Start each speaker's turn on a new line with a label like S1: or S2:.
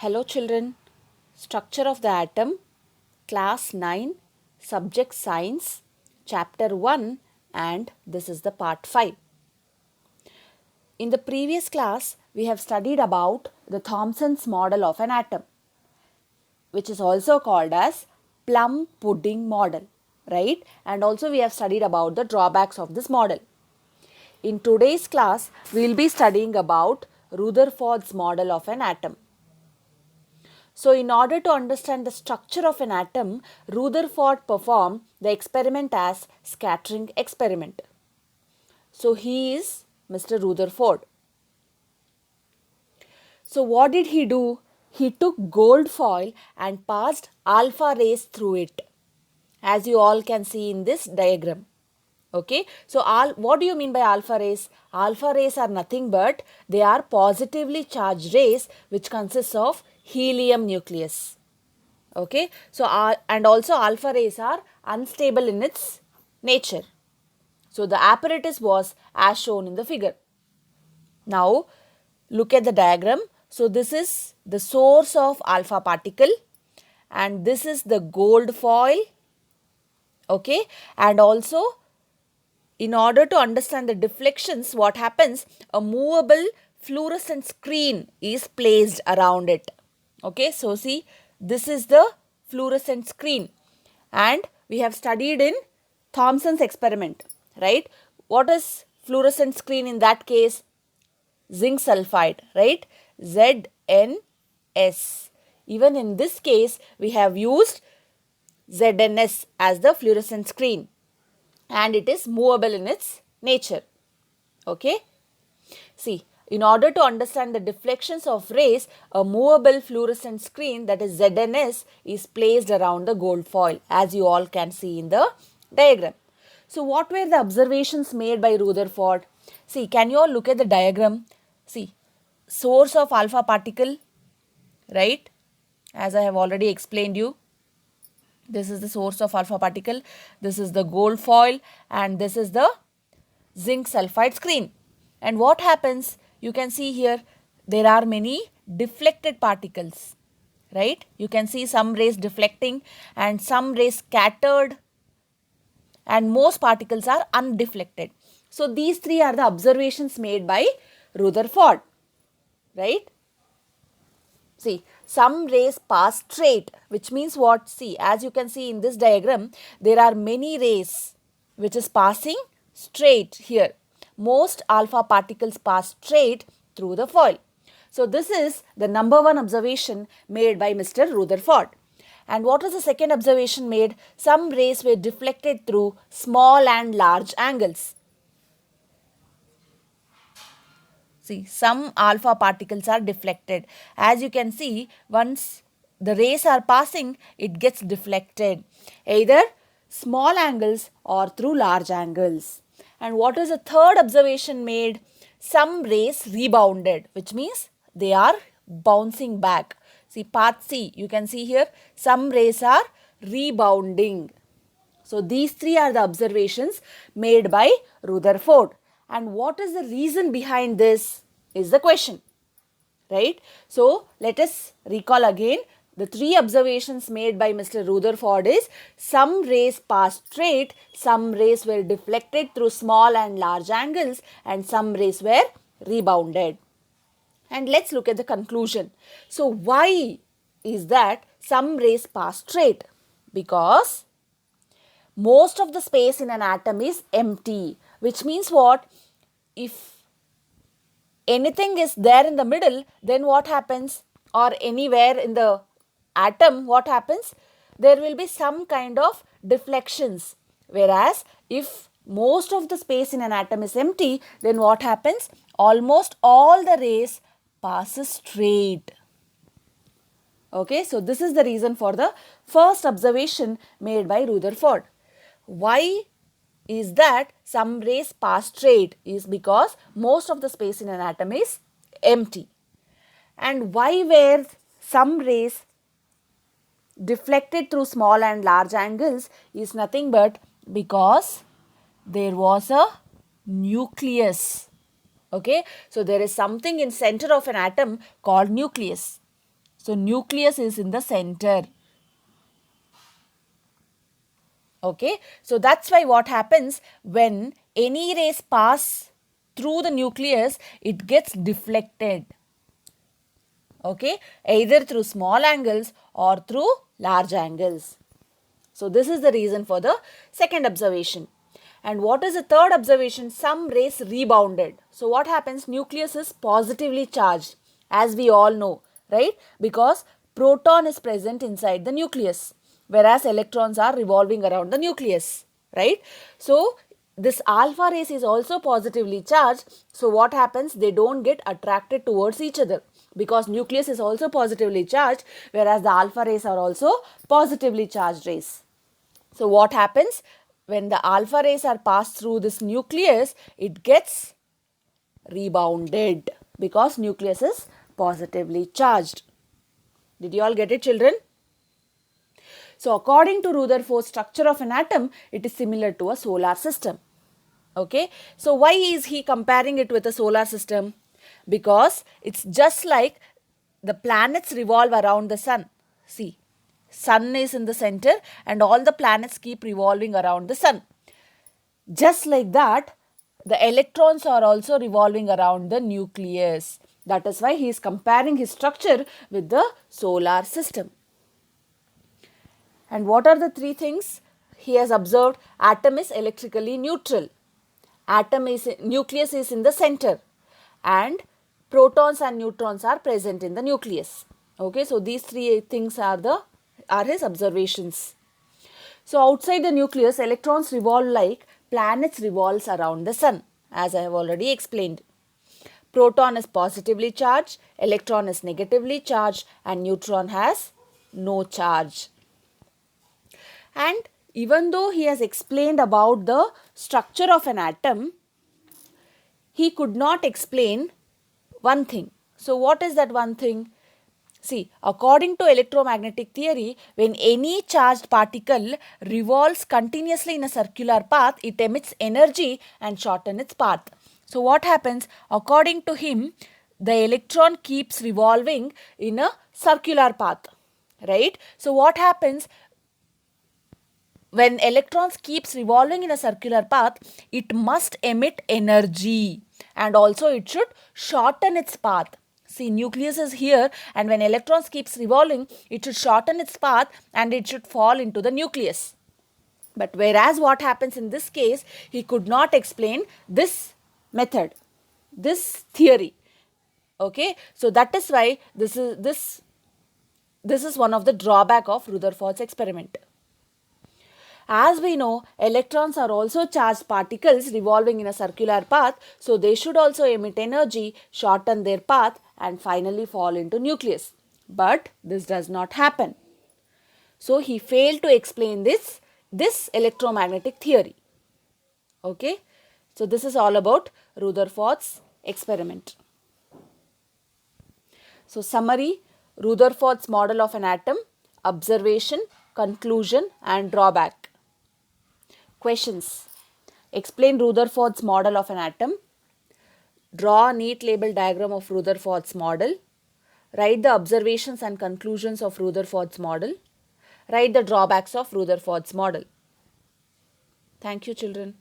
S1: Hello children, Structure of the Atom, Class 9, Subject Science, Chapter 1 and this is the Part 5. In the previous class, we have studied about the Thomson's model of an atom, which is also called as plum pudding model, right? And also we have studied about the drawbacks of this model. In today's class, we will be studying about Rutherford's model of an atom. So, in order to understand the structure of an atom, Rutherford performed the experiment as scattering experiment. So, he is Mr. Rutherford. So, what did he do? He took gold foil and passed alpha rays through it, as you all can see in this diagram. Okay, so what do you mean by alpha rays? Alpha rays are nothing but they are positively charged rays which consists of helium nucleus. Okay, so and also alpha rays are unstable in its nature. So the apparatus was as shown in the figure. Now look at the diagram. So this is the source of alpha particle and this is the gold foil. Okay, and also in order to understand the deflections, what happens? A movable fluorescent screen is placed around it. Okay, so see, this is the fluorescent screen and we have studied in Thomson's experiment, right? What is fluorescent screen in that case? Zinc sulfide, right? ZNS. Even in this case, we have used ZNS as the fluorescent screen and it is movable in its nature. Okay. See, in order to understand the deflections of rays, a movable fluorescent screen, that is ZNS, is placed around the gold foil, as you all can see in the diagram. So, what were the observations made by Rutherford? See, can you all look at the diagram? See, source of alpha particle, right? As I have already explained you. This is the source of alpha particle, this is the gold foil and this is the zinc sulfide screen. And what happens? You can see here there are many deflected particles, right? You can see some rays deflecting and some rays scattered and most particles are undeflected. So these three are the observations made by Rutherford, right? See, some rays pass straight, which means what? See, as you can see in this diagram, there are many rays which is passing straight here. Most alpha particles pass straight through the foil. So, this is the number one observation made by Mr. Rutherford. And what was the second observation made? Some rays were deflected through small and large angles. See, some alpha particles are deflected. As you can see, once the rays are passing, it gets deflected, either small angles or through large angles. And what is the third observation made? Some rays rebounded, which means they are bouncing back. See, part C, you can see here, some rays are rebounding. So, these three are the observations made by Rutherford. And what is the reason behind this is the question, right? So, let us recall again the three observations made by Mr. Rutherford is some rays passed straight, some rays were deflected through small and large angles and some rays were rebounded. And let's look at the conclusion. So, why is that some rays pass straight? Because most of the space in an atom is empty, which means what? If anything is there in the middle, then what happens? Or anywhere in the atom, what happens? There will be some kind of deflections. Whereas, if most of the space in an atom is empty, then what happens? Almost all the rays passes straight. Okay, so this is the reason for the first observation made by Rutherford. Why is that some rays pass straight? Is because most of the space in an atom is empty. And why were some rays deflected through small and large angles? Is nothing but because there was a nucleus. Okay, so there is something in center of an atom called nucleus. So nucleus is in the center. Okay, so that's why what happens when any rays pass through the nucleus, it gets deflected. Okay, either through small angles or through large angles. So this is the reason for the second observation. And what is the third observation? Some rays rebounded. So what happens? Nucleus is positively charged, as we all know, right? Because proton is present inside the nucleus, whereas electrons are revolving around the nucleus, right? So this alpha rays is also positively charged. So what happens? They don't get attracted towards each other because nucleus is also positively charged, whereas the alpha rays are also positively charged rays. So what happens? When the alpha rays are passed through this nucleus, it gets rebounded because nucleus is positively charged. Did you all get it, children? So according to Rutherford's structure of an atom, it is similar to a solar system. Okay. So why is he comparing it with a solar system? Because it's just like the planets revolve around the sun. See, sun is in the center and all the planets keep revolving around the sun. Just like that, the electrons are also revolving around the nucleus. That is why he is comparing his structure with the solar system. And what are the three things he has observed? Atom is electrically neutral. Nucleus is in the center, and protons and neutrons are present in the nucleus. Okay, so these three things are his observations. So outside the nucleus, electrons revolve like planets revolves around the sun, as I have already explained. Proton is positively charged, electron is negatively charged, and neutron has no charge. And even though he has explained about the structure of an atom, he could not explain one thing. So what is that one thing? See, according to electromagnetic theory, when any charged particle revolves continuously in a circular path, it emits energy and shortens its path. So what happens? According to him, the electron keeps revolving in a circular path, right? So what happens? When electrons keeps revolving in a circular path, it must emit energy and also it should shorten its path. See, nucleus is here and when electrons keeps revolving, it should shorten its path and it should fall into the nucleus. But whereas what happens in this case, he could not explain this method, this theory. Okay, so that is why this is one of the drawback of Rutherford's experiment. As we know, electrons are also charged particles revolving in a circular path, so they should also emit energy, shorten their path and finally fall into nucleus. But this does not happen. So he failed to explain this electromagnetic theory. Okay, so this is all about Rutherford's experiment. So summary: Rutherford's model of an atom, observation, conclusion and drawback. Questions. Explain Rutherford's model of an atom. Draw a neat label diagram of Rutherford's model. Write the observations and conclusions of Rutherford's model. Write the drawbacks of Rutherford's model. Thank you, children.